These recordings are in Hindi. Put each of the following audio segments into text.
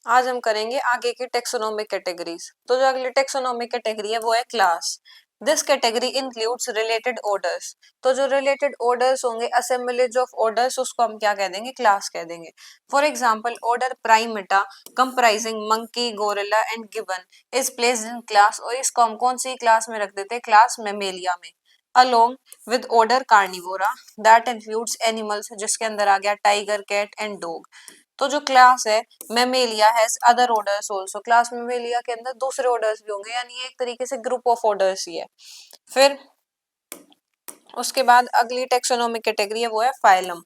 आज हम करेंगे आगे की टेक्सोनोमिक कैटेगरीज। तो जो अगली टेक्सोनोमिक कैटेगरी है वो है class. This category includes related orders. तो जो रिलेटेड ऑर्डर्स होंगे, असेंबलेज ऑफ ऑर्डर्स, उसको हम क्या कह देंगे? क्लास कह देंगे। For example, order Primata comprising monkey, gorilla and gibbon is placed in class, और इसको हम कौन सी क्लास में रख देते हैं? क्लास मेमेलिया में। Along with order Carnivora that includes animals, जिसके अंदर आ गया टाइगर, कैट एंड डॉग। तो जो क्लास है Mammalia has other orders also. Class Mammalia के अंदर दूसरे ऑर्डर्स भी होंगे, यानी ये एक तरीके से ग्रुप ऑफ ऑर्डर्स ही है। फिर उसके बाद अगली टेक्सोनोमिक कैटेगरी है वो है phylum.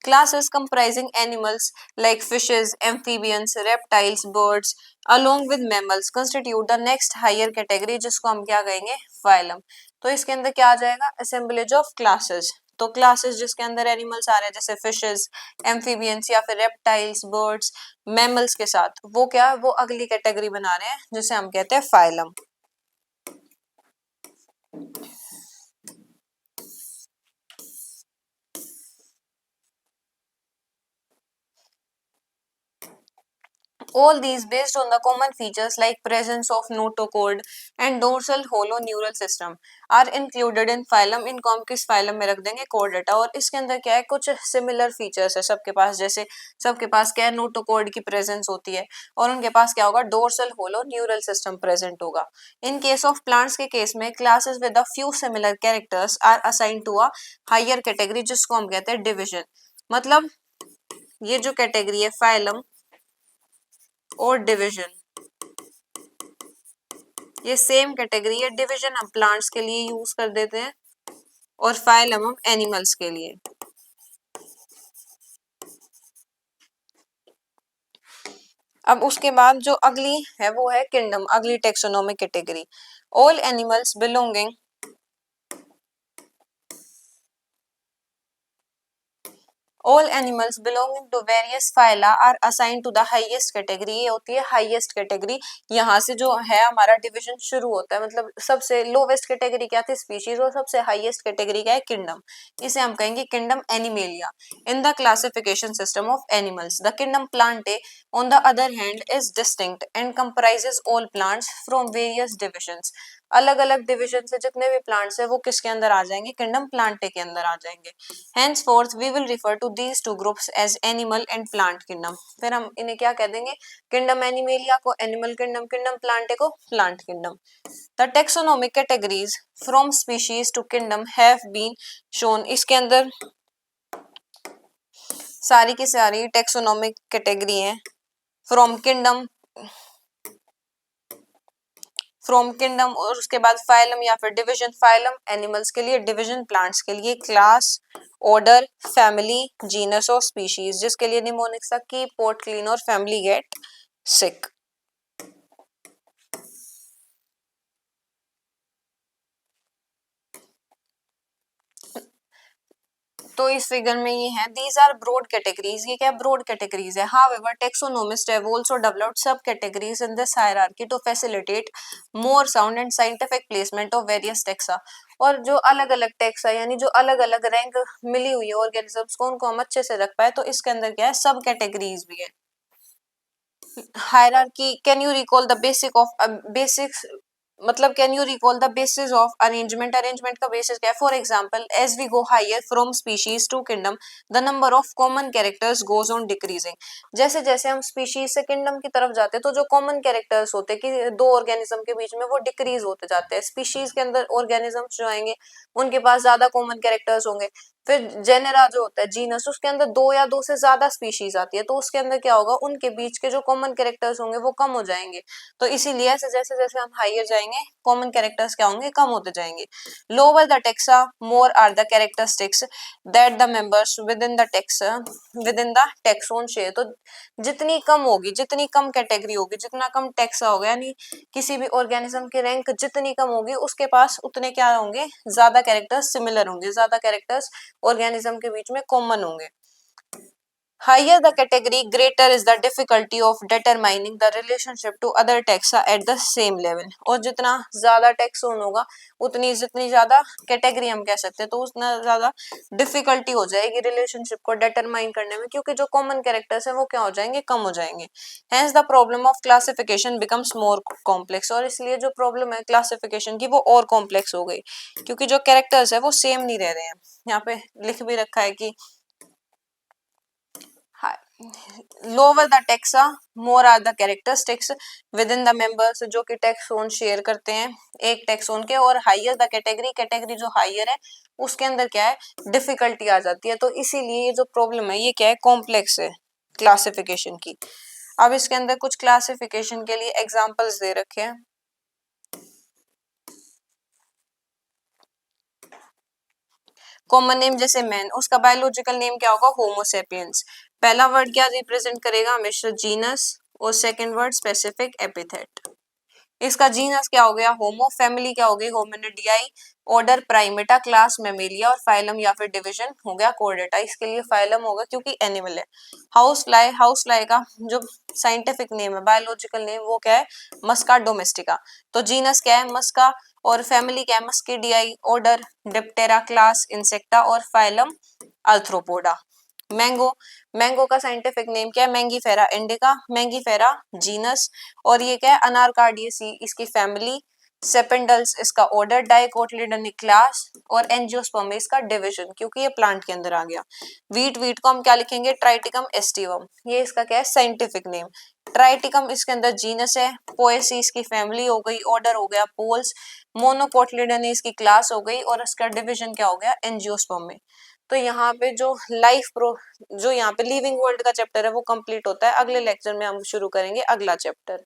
Classes comprising animals like fishes, amphibians, reptiles, birds, along with mammals constitute the next higher category, जिसको हम क्या कहेंगे? Phylum। तो इसके अंदर क्या आ जाएगा? Assemblage of classes। तो क्लासेस जिसके अंदर एनिमल्स आ रहे हैं, जैसे फिशेस, एम्फीबियंस या फिर रेप्टाइल्स, बर्ड्स, मैमल्स के साथ, वो क्या? वो अगली कैटेगरी बना रहे हैं जिसे हम कहते हैं phylum. All these based on the common features like presence of notochord and dorsal hollow neural system are included in phylum। इनको हम किस phylum में रख देंगे? chordata। और इसके अंदर क्या है? कुछ similar features है सबके पास। जैसे सबके पास क्या है? notochord की presence होती है, और उनके पास क्या होगा? dorsal hollow neural system present होगा। In case of plants के केस में classes with a few similar characters are assigned to a higher category, जिसको हम कहते हैं division। मतलब ये जो कैटेगरी है phylum और डिवीजन, ये सेम कैटेगरी है। डिवीजन हम प्लांट्स के लिए यूज कर देते हैं और फाइलम हम एनिमल्स के लिए। अब उसके बाद जो अगली है वो है किंगडम, अगली taxonomic category. All animals belonging All animals belonging to various phyla are assigned to the highest category। ये होती है हाईएस्ट कैटेगरी। यहाँ से जो है हमारा डिवीजन शुरू होता है, मतलब सबसे लोवेस्ट कैटेगरी क्या थी? स्पीशीज, और सबसे हाईएस्ट कैटेगरी क्या है? किंगडम। इसे हम कहेंगे kingdom animalia. In the classification system of animals the kingdom Plantae on the other hand is distinct and comprises all plants from various divisions. अलग अलग डिवीजन से जितने भी प्लांट्स है वो किसके अंदर आ जाएंगे? किंगडम प्लांटे के अंदर आ जाएंगे। Henceforth we will refer to these two groups as animal and plant kingdom। फिर हम इन्हें क्या कह देंगे? किंगडम एनिमेलिया को एनिमल किंगडम, किंगडम प्लांटे को plant kingdom. The taxonomic categories from species to kingdom have been shown। इसके अंदर सारी की सारी टेक्सोनोमिक कैटेगरी है। फ्रॉम किंगडम, फ्रॉम किंगडम, और उसके बाद फाइलम या फिर डिवीजन। फाइलम एनिमल्स के लिए, डिवीजन प्लांट्स के लिए। क्लास, ऑर्डर, फैमिली, जीनस और स्पीशीज, जिसके लिए निमोनिक्स कीप पॉट क्लीन और फैमिली गेट सिक। तो इस फिगर में ये है, दीज आर ब्रॉड कैटेगरीज। ये क्या ब्रॉड कैटेगरीज है। However taxonomist have also developed sub categories in this hierarchy to facilitate more sound and scientific placement of various taxa. और जो अलग अलग टेक्सा यानी जो अलग अलग रैंक मिली हुई है ऑर्गेनिजम्स को, उनको हम अच्छे से रख पाए, तो इसके अंदर क्या है? सब कैटेगरीज भी है। Hierarchy, can you recall the basic of basics, मतलब can you recall the basis of arrangement? Arrangement का बेसिस क्या है? For example, as we go higher from species to kingdom the number of common characters goes on decreasing. जैसे जैसे हम स्पीशीज से किंगडम की तरफ जाते हैं, तो जो कॉमन कैरेक्टर्स होते हैं कि दो ऑर्गेनिज्म के बीच में, वो डिक्रीज होते जाते हैं। स्पीशीज के अंदर ऑर्गेनिजम्स जो आएंगे उनके पास ज्यादा कॉमन कैरेक्टर्स होंगे। फिर जेनेरा जो होता है, जीनस, उसके अंदर दो या दो से ज्यादा स्पीशीज आती है, तो उसके अंदर क्या होगा? उनके बीच के जो कॉमन कैरेक्टर्स होंगे वो कम हो जाएंगे। तो इसीलिए ऐसे जैसे जैसे हम हाइयर जाएंगे, कॉमन कैरेक्टर्स क्या होंगे? कम होते जाएंगे। Lower the taxa more are the characteristics that the members within the taxon share. तो जितनी कम होगी, जितनी कम कैटेगरी होगी, जितना कम टेक्सा होगा, यानी किसी भी ऑर्गेनिज्म की रैंक जितनी कम होगी, उसके पास उतने क्या होंगे? ज्यादा कैरेक्टर्स सिमिलर होंगे, ज्यादा कैरेक्टर्स ऑर्गेनिज्म के बीच में कॉमन होंगे। Higher the category, greater is the difficulty of determining the relationship to other taxa at the same level. और जितना ज्यादा taxon होगा उतनी जितनी ज्यादा कैटेगरी हम कह सकते हैं, तो उतना ज्यादा डिफिकल्टी हो जाएगी रिलेशनशिप को डिटरमाइन करने में, क्योंकि जो कॉमन कैरेक्टर्स है वो क्या हो जाएंगे, कम हो जाएंगे. Hence the problem of classification becomes more complex. और इसलिए जो प्रॉब्लम है क्लासिफिकेशन की वो और कॉम्प्लेक्स हो गई, क्योंकि जो कैरेक्टर्स है वो सेम नहीं रह रहे हैं. यहाँ पे लिख भी रखा है कि lower the taxa more are the characteristics within the members, जो कि टेक्सोन शेयर करते हैं एक टेक्सोन के. और हाइयर द कैटेगरी, कैटेगरी जो हाइयर है उसके अंदर क्या है, डिफिकल्टी आ जाती है. तो इसीलिए ये जो प्रॉब्लम है ये क्या है, कॉम्प्लेक्स है क्लासिफिकेशन की. अब इसके अंदर कुछ क्लासिफिकेशन के लिए एग्जांपल्स दे रखे हैं. कॉमन नेम जैसे मैन, उसका बायोलॉजिकल नेम क्या होगा, होमोसेपियंस. पहला वर्ड क्या रिप्रेजेंट करेगा, हमेशा जीनस, और सेकंड वर्ड स्पेसिफिक एपिथेट. इसका जीनस क्या हो गया, होमो. फैमिली क्या हो गई, Hominidae. Order Primata. Class Mammalia. और फाइलम या फिर डिवीजन हो गया कोर्डेटा. इसके लिए फाइलम होगा क्योंकि एनिमल है. हाउस फ्लाई, हाउस फ्लाई का जो साइंटिफिक नेम है, बायोलॉजिकल नेम, वो क्या है, मस्का डोमेस्टिका. तो जीनस क्या है, मस्का. और फैमिली क्या है, Muscidae. Order Diptera. Class Insecta. और फाइलम अर्थ्रोपोडा. मैंगो, मैंगो का साइंटिफिक नेम क्या है, मैंगीफेरा इंडिका. Mangifera genus. और ये क्या है, अनारकार्डियेसी इसकी फैमिली. सेपेंडल्स इसका ऑर्डर. डाइकोटिलिडनी क्लास. और एंजियोस्पर्म इसका डिवीजन, क्योंकि ये प्लांट के अंदर आ गया. वीट, वीट को हम क्या लिखेंगे, ट्राइटिकम एस्टिवम. ये इसका क्या है, साइंटिफिक नेम. ट्राइटिकम इसके अंदर जीनस है. पोएसी इसकी फैमिली हो गई. ऑर्डर हो गया पोल्स. मोनोकोटिलिडनी इसकी क्लास हो गई. और इसका डिवीजन क्या हो गया, एंजियोस्पर्म में. तो यहाँ पे जो लाइफ प्रो, जो यहाँ पे लिविंग वर्ल्ड का चैप्टर है वो कंप्लीट होता है. अगले लेक्चर में हम शुरू करेंगे अगला चैप्टर.